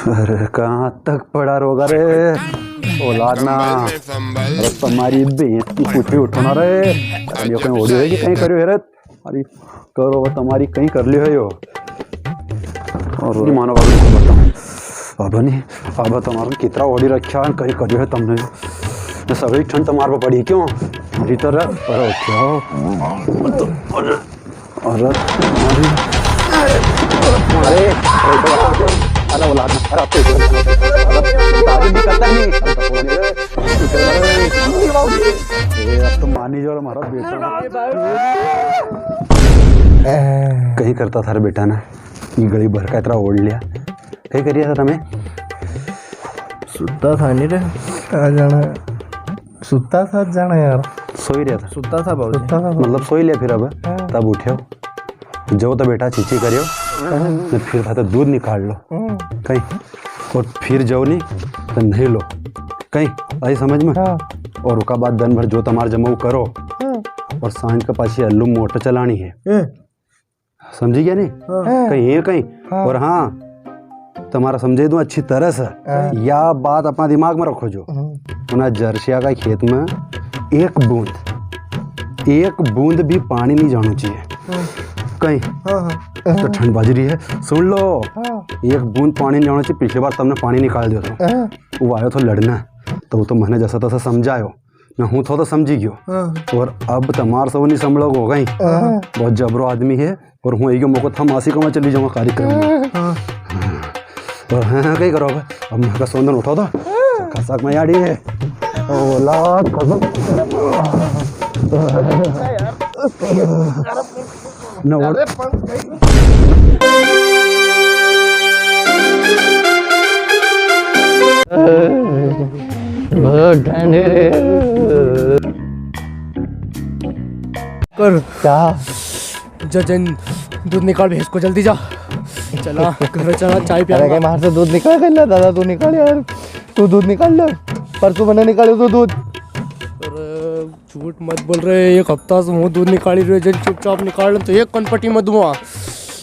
अरे कहाँ तक पड़ा रोगा रे औलाद ना। अरे तुम्हारी भैंस की पूछी उठो ना रे। यो कहीं ओडियो है कि कहीं करियो है रे। अरे करो वो तुम्हारी कहीं कर लियो है यो। और नहीं मानो बाबू को बताओ अब नहीं। अब तुम्हारा कितना ओडी रखा है कहीं करियो है तुमने। मैं सभी ठंड तुम्हारे पर पड़ी क्यों हरी तरह। अरे क्या अरे अरे औलाद ना अरे आपको नहीं करता नहीं। अब तो मानी जो हमारा बेटा कहीं करता था बेटा ना ये गली भर का इतना ओढ़ लिया कहीं करिया था तुम्हें। सुता था नहीं रे कहाँ जाना सुता था जाना यार। सो ही रहा था सुता था बहुत सुता था मतलब सो ही लिया फिर अब तब उठे जो तो बेटा चीची करियो तो फिर था तो दूध निकाल लो कहीं और फिर जाओ नहीं तो नहीं लो कहीं आई समझ में। और उसका बाद दिन भर जो तुम्हारे जमा करो और सांझ के पास अल्लू मोटर चलानी है समझी क्या नहीं कहीं है कहीं। और हाँ तुम्हारा समझे दूं अच्छी तरह से या बात अपना दिमाग में रखो जो ना जर्सिया का खेत में एक बूंद भी पानी नहीं जाना चाहिए कहीं। तो ठंड बाज रही है सुन लो एक बूंद पानी नहीं जाना चाहिए। पिछली बार तुमने पानी निकाल दिया था वो आयो तो लड़ना तो वो तो मैंने जैसा तैसा समझायो मैं हूँ तो समझी गयो। और अब तुम्हार सब नहीं संभलोग हो गई बहुत जबरो आदमी है और हूँ एक मौका था मासी को मैं चली जाऊँगा कार्यक्रम में। और हाँ कहीं करोगे अब मैं का सोंदन उठा था खसाक में याड़ी है औलाद न कर क्या जजन दूध निकाल भैंस को जल्दी जा चला घर चला चाय पिया। अरे बाहर से दूध निकाल कर ले दादा तू निकाल यार तू दूध निकाल ले परसों मैंने निकाले तो दूध। अरे झूठ मत बोल रहे एक हफ्ता से हूँ दूध निकाली रहे जन चुपचाप निकाल तो एक कनपट्टी मत दूंगा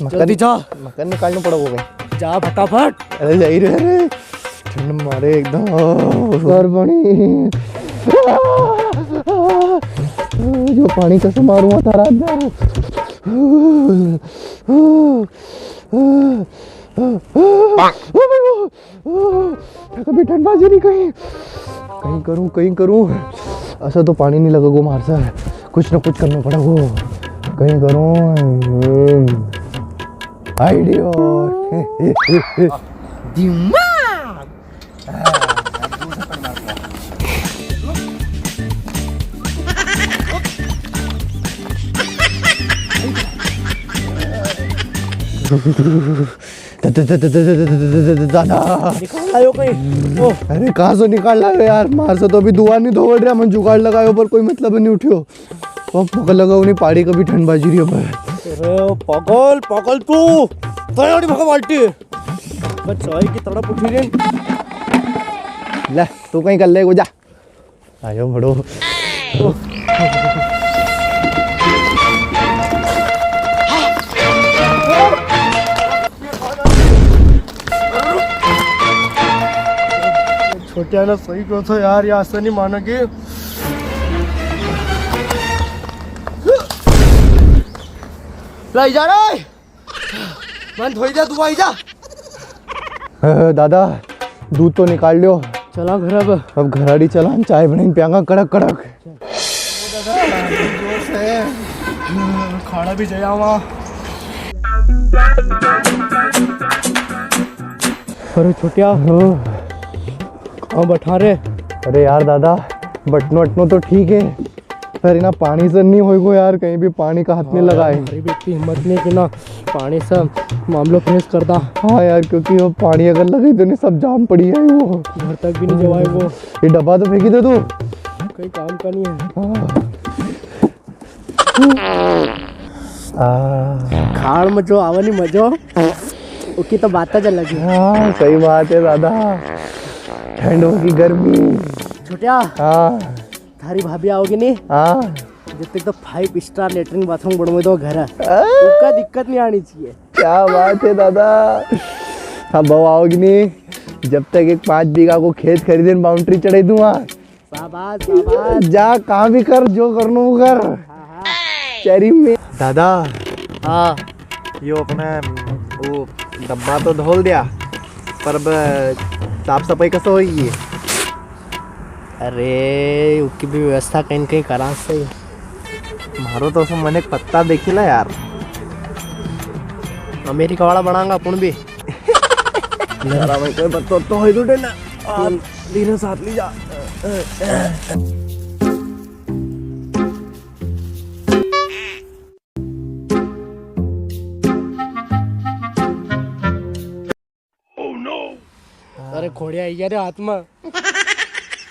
जल्दी जा मक्खन निकालना पड़ेगा जा फटाफट। अरे जा ही रहे ठंड मारे एकदम घर बनी जो पानी कैसे मारूंगा था रात में कभी ठंड बाजी नहीं कहीं करूं ऐसा तो पानी नहीं लगेगा मार से कुछ ना कुछ करना पड़ेगा कहीं करूं आइडिया दादा आयो कहीं अरे कहाँ से निकाल ला यार मार से तो अभी दुआ नहीं धोवड़ रहा मन जुगाड़ लगायो पर कोई मतलब नहीं उठियो पकड़ लगा उन्हें पहाड़ी कभी ठंड बाजी रही है। अरे पागल तू तैयारी भगा बाल्टी चाय की तड़प उठी रे ले तू कहीं कर ले जा आयो बड़ो छोटिया ना सही कहो तो यार ये ऐसा नहीं मानोगे लाई जा रे मन धोई जा तू आई जा दादा दूध तो निकाल लियो चला घर अब घराड़ी चला चाय बनी पियांगा कड़क कड़क खाना भी जाया वहाँ अरे छोटिया हाँ बैठा रे। अरे यार दादा बटनो वटनो तो ठीक है पर ना पानी से नहीं होएगो यार कहीं भी पानी का हाथ नहीं लगाए। अरे बेटी हिम्मत नहीं कि ना पानी से मामलो फ्रेश कर दा। हाँ यार क्योंकि वो पानी अगर लगे तो नहीं सब जाम पड़ी है वो घर तक भी नहीं जवाए वो ये डब्बा तो फेंकी दे तू कहीं काम का नहीं है। खाड़ में जो आवा नहीं मजो उसकी तो बात चल लगी। हाँ सही बात है दादा ठंड होगी गर्मी छोटिया हाँ थारी भाभी आओगी नहीं हाँ जितने तो 5 स्टार लेटरिन बाथरूम बनवे दो घर है उसका दिक्कत नहीं आनी चाहिए। क्या बात है दादा। हाँ बहु आओगी नहीं जब तक एक 5 बीघा को खेत खरीदे बाउंड्री चढ़े दूंगा। शाबाश शाबाश। जा कहाँ भी कर जो करना वो कर। चरी में दादा। हाँ यो अपना वो डब्बा तो धोल दिया पर अब साफ सफाई कैसे होगी। अरे उसकी भी व्यवस्था कहीं न कहीं करा सही। मारो तो उसमें मैंने एक पत्ता देखिला यार। अमेरिका वाला बनाऊंगा अपन भी। जरा भाई कोई बत्तो तो हो ही ना तीनों साथ ली जा। अरे घोड़िया आई गया रे हाथ में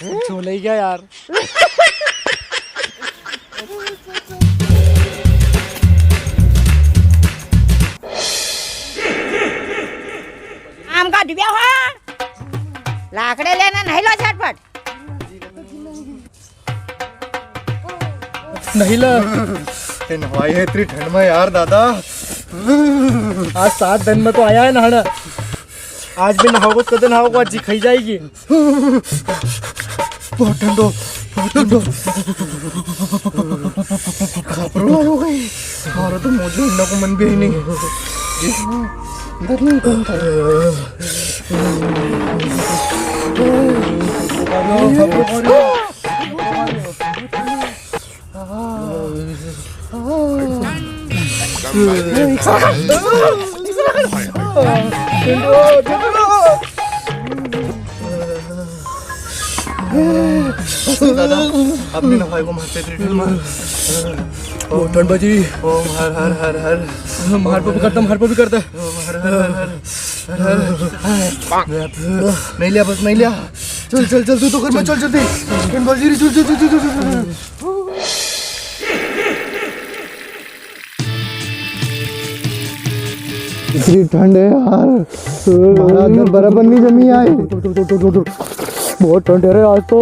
छोले ही गया यार। आम का डिब्या हो लाकड़े लेना नहीं लो झटपट। नहीं ला नहाई है इतनी ठंड में यार दादा। आज 7 दिन में तो आया है नहाना। आज भी नहाओगे तो नहाओगे आज जी खाई जाएगी। बहुत ठंडो बहुत ठंडो। घबराहट हो गई। हमारा तो मौजूद हिलने को मन भी ही नहीं। दादा अपने नहाई को मारते थे। ठंड बजी। ओम हर हर हर हर। मार पे भी करता मार पे भी करता। ओम हर हर हर हर। नहीं लिया बस नहीं लिया। चल चल चल तू तो घर में चल जल्दी। ठंड बजी रही चल चल चल चल। इतनी ठंड है यार। महाराज बराबर नहीं जमी आए। बहुत ठंड है रे आज तो।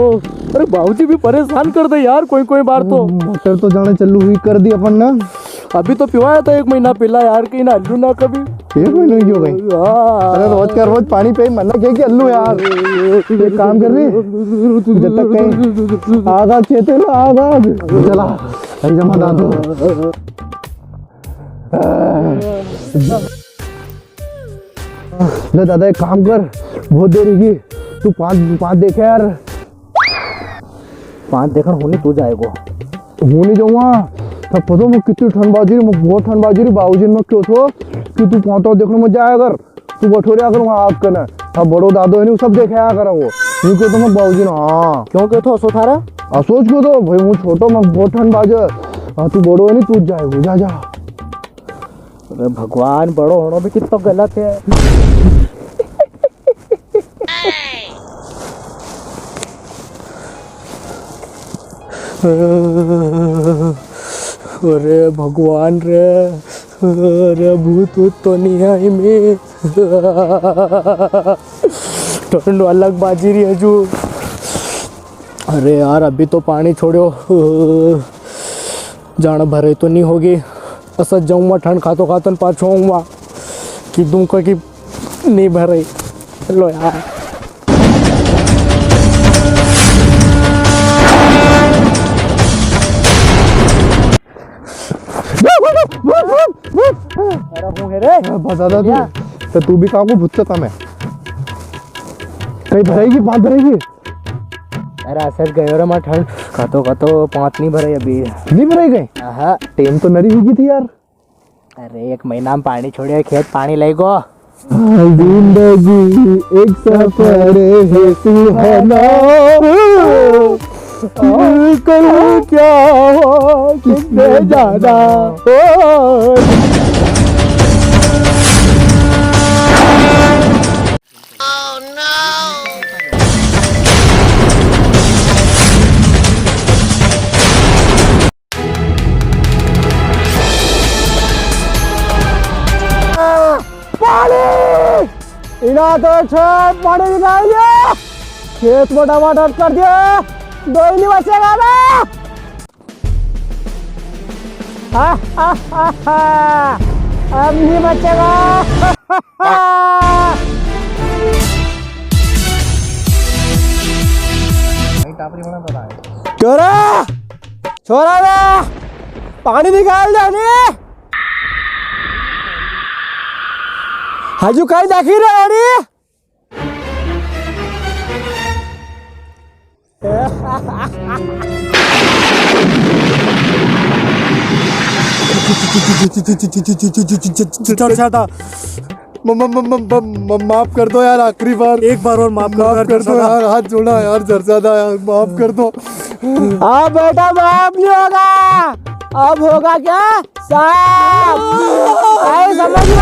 अरे बाबूजी भी परेशान कर दे यार कोई बार तो। मोटर तो जाने चालू हुई कर दी अपन ना। अभी तो पिवाया था 1 महीना पहला यार कहीं ना अल्लू ना कभी। 1 महीने की हो गई। अरे रोज का रोज पानी पे मरना क्या कि अल्लू यार। एक काम कर रही जब तक कहीं आगा खेते ना आगा चला अरे जमा दादू। ले दादा एक काम कर बहुत देर होगी तू 5 देखे यार। 5 देखन होनी तो जाएगा। हो नहीं जाऊंगा तब पता मैं कितनी ठंड बाजी रही। मैं बहुत ठंड बाजी रही बाबूजी में क्यों थो कि तू 5 देखने में जाया कर। तू बठोरिया कर वहाँ आग करना। अब बड़ो दादो है नहीं सब देखे आया करा वो नहीं क्यों तो मैं बाबूजी ना। हाँ क्यों क्यों तो असो थारा सोच क्यों तो भाई मैं छोटो मैं बहुत ठंड बाजे। तू बड़ो है नहीं तू जाए जा जा। अरे भगवान बड़ो होना भी कितना गलत है। अरे भगवान रे। अरे भूत तो नहीं आई में। ठंड अलग बाजी रही है जो। अरे यार अभी तो पानी छोड़ो जान भरे तो नहीं होगी। असत जाऊँगा ठंड खातो खातन पाछो आऊँगा कि दूंगा कि नहीं भरे। लो यार बता दा तो तू भी कहाँ को भूत कम है कहीं भरेगी 5 भरेगी। अरे असर गयो रे मैं ठंड खातो 5 नहीं भरे अभी। नहीं भरेगी हाँ टेम तो नरी हुई थी यार। अरे 1 महीना में पानी छोड़े खेत पानी लगो। जिंदगी एक सफर है सुहाना कल क्या हो किसने जाना हो। इना तो छत पानी निकाल दिया खेत में टमाटर कर दिया 2 ही नहीं बचेगा ना। अब नहीं बचेगा। छोरा छोरा ना पानी निकाल जाने हजू कहीं देखी रही माफ कर दो यार, आखिरी बार, एक बार और माफ कर दो यार, हाथ जोड़ा यार जरसादा यार, माफ कर दो। अब बेटा माफ नहीं होगा, अब होगा क्या साहब, समझ में।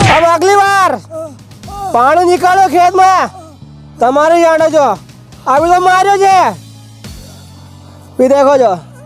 अब अगली बार पानी निकालो खेत में તમારે જાણો છો, આવી તો માર્યો છે, પી દેખો છો।